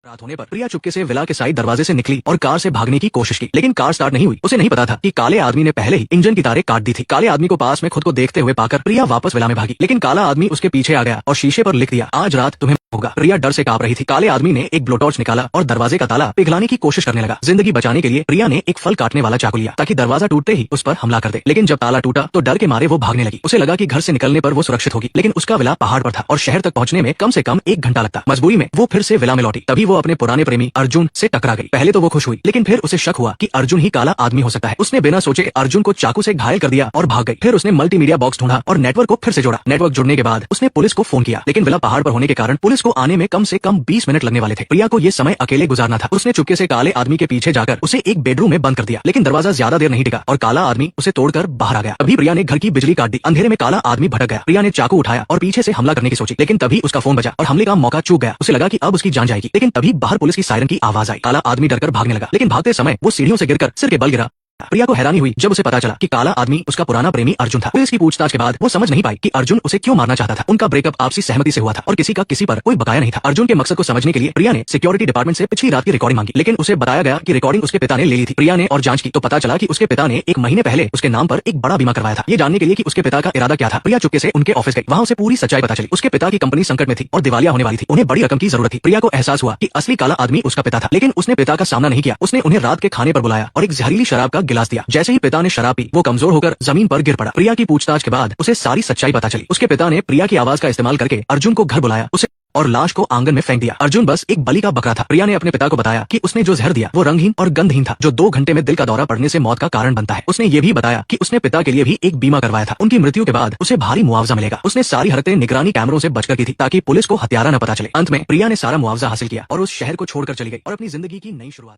रात होने पर प्रिया चुपके से विला के साइड दरवाजे से निकली और कार से भागने की कोशिश की, लेकिन कार स्टार्ट नहीं हुई। उसे नहीं पता था कि काले आदमी ने पहले ही इंजन की तारें काट दी थी। काले आदमी को पास में खुद को देखते हुए पाकर प्रिया वापस विला में भागी, लेकिन काला आदमी उसके पीछे आ गया और शीशे पर लिख दिया, आज रात तुम्हें होगा। प्रिया डर से कांप रही थी। काले आदमी ने एक ब्लोटॉर्च निकाला और दरवाजे का ताला पिघलाने की कोशिश करने लगा। जिंदगी बचाने के लिए प्रिया ने एक फल काटने वाला चाकू लिया ताकि दरवाजा टूटते ही उस पर हमला कर दे, लेकिन जब ताला टूटा तो डर के मारे वो भागने लगी। उसे लगा कि घर से निकलने पर वो सुरक्षित होगी, लेकिन उसका विला पहाड़ पर था और शहर तक पहुंचने में कम से कम 1 घंटा लगता। मजबूरी में वो फिर से विला में लौटी। तभी वो अपने पुराने प्रेमी अर्जुन से टकरा गई। पहले तो वो खुश हुई, लेकिन फिर उसे शक हुआ कि अर्जुन ही काला आदमी हो सकता है। उसने बिना सोचे अर्जुन को चाकू से घायल कर दिया और भाग गई। फिर उसने मल्टीमीडिया बॉक्स ढूंढा और नेटवर्क को फिर से जोड़ा। नेटवर्क जुड़ने के बाद उसने पुलिस को फोन किया, लेकिन विला पहाड़ पर होने के कारण पुलिस को आने में कम से कम 20 मिनट लगने वाले थे। प्रिया को ये समय अकेले गुजारना था। उसने चुपके से काले आदमी के पीछे जाकर उसे एक बेडरूम में बंद कर दिया, लेकिन दरवाजा ज्यादा देर नहीं टिका और काला आदमी उसे तोड़कर बाहर आ गया। अभी प्रिया ने घर की बिजली काट दी। अंधेरे में काला आदमी भटक गया। प्रिया ने चाकू उठाया और पीछे से हमला करने की सोची, लेकिन तभी उसका फोन बजा और हमले का मौका चूक गया। उसे लगा कि अब उसकी जान जाएगी, लेकिन तभी बाहर पुलिस की सायरन की आवाज आई। काला आदमी डरकर भागने लगा, लेकिन भागते समय वो सीढ़ियों से गिरकर सिर के बल गिरा। प्रिया को हैरानी हुई जब उसे पता चला कि काला आदमी उसका पुराना प्रेमी अर्जुन था। पुलिस की पूछताछ के बाद वो समझ नहीं पाई कि अर्जुन उसे क्यों मारना चाहता था। उनका ब्रेकअप आपसी सहमति से हुआ था और किसी का किसी पर कोई बकाया नहीं था। अर्जुन के मकसद को समझने के लिए प्रिया ने सिक्योरिटी डिपार्टमेंट से पिछली रात की रिकॉर्डिंग मांगी, लेकिन उसे बताया गया कि रिकॉर्डिंग उसके पिता ने ले ली थी। प्रिया ने और जांच की तो पता चला कि उसके पिता ने 1 महीने पहले उसके नाम पर एक बड़ा बीमा करवाया था। ये जानने के लिए कि उसके पिता का इरादा क्या था, प्रिया चुपके से उनके ऑफिस गई। वहाँ उसे पूरी सच्चाई पता चली। उसके पिता की कंपनी संकट में थी और दिवालिया होने वाली थी। उन्हें बड़ी रकम की जरूरत थी। प्रिया को एहसास हुआ कि असली काला आदमी उसका पिता था, लेकिन उसने पिता का सामना नहीं किया। उसने उन्हें रात के खाने पर बुलाया और एक जहरीली शराब का गिलास दिया। जैसे ही पिता ने शराब पी, वो कमजोर होकर जमीन पर गिर पड़ा। प्रिया की पूछताछ के बाद उसे सारी सच्चाई पता चली। उसके पिता ने प्रिया की आवाज का इस्तेमाल करके अर्जुन को घर बुलाया उसे और लाश को आंगन में फेंक दिया। अर्जुन बस एक बलि का बकरा था। प्रिया ने अपने पिता को बताया कि उसने जो जहर दिया वो रंगहीन और गंधहीन था, जो 2 घंटे में दिल का दौरा पड़ने से मौत का कारण बनता है। उसने ये भी बताया कि उसने पिता के लिए भी एक बीमा करवाया था। उनकी मृत्यु के बाद उसे भारी मुआवजा मिलेगा। उसने सारी हरकतें निगरानी कैमरों से बचकर की थी ताकि पुलिस को हत्यारा न पता चले। अंत में प्रिया ने सारा मुआवजा हासिल किया और उस शहर को छोड़कर चली गई और अपनी जिंदगी की नई शुरुआत।